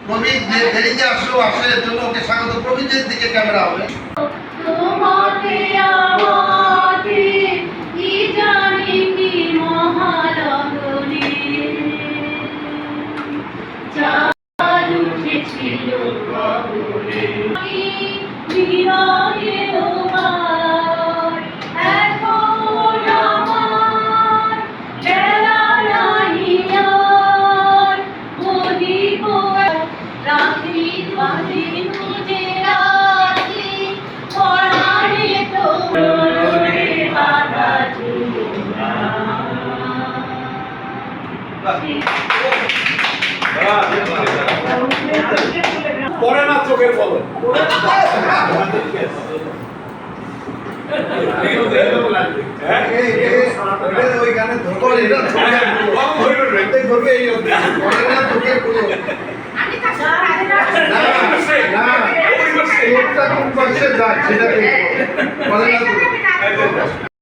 প্রবীণ দেরিতে আসলেও আসে এর জন্য ওকে স্বাগত। প্রবীণের দিকে ক্যামেরা হবে। পরে না চোখের বলো ওই গানে ধরবে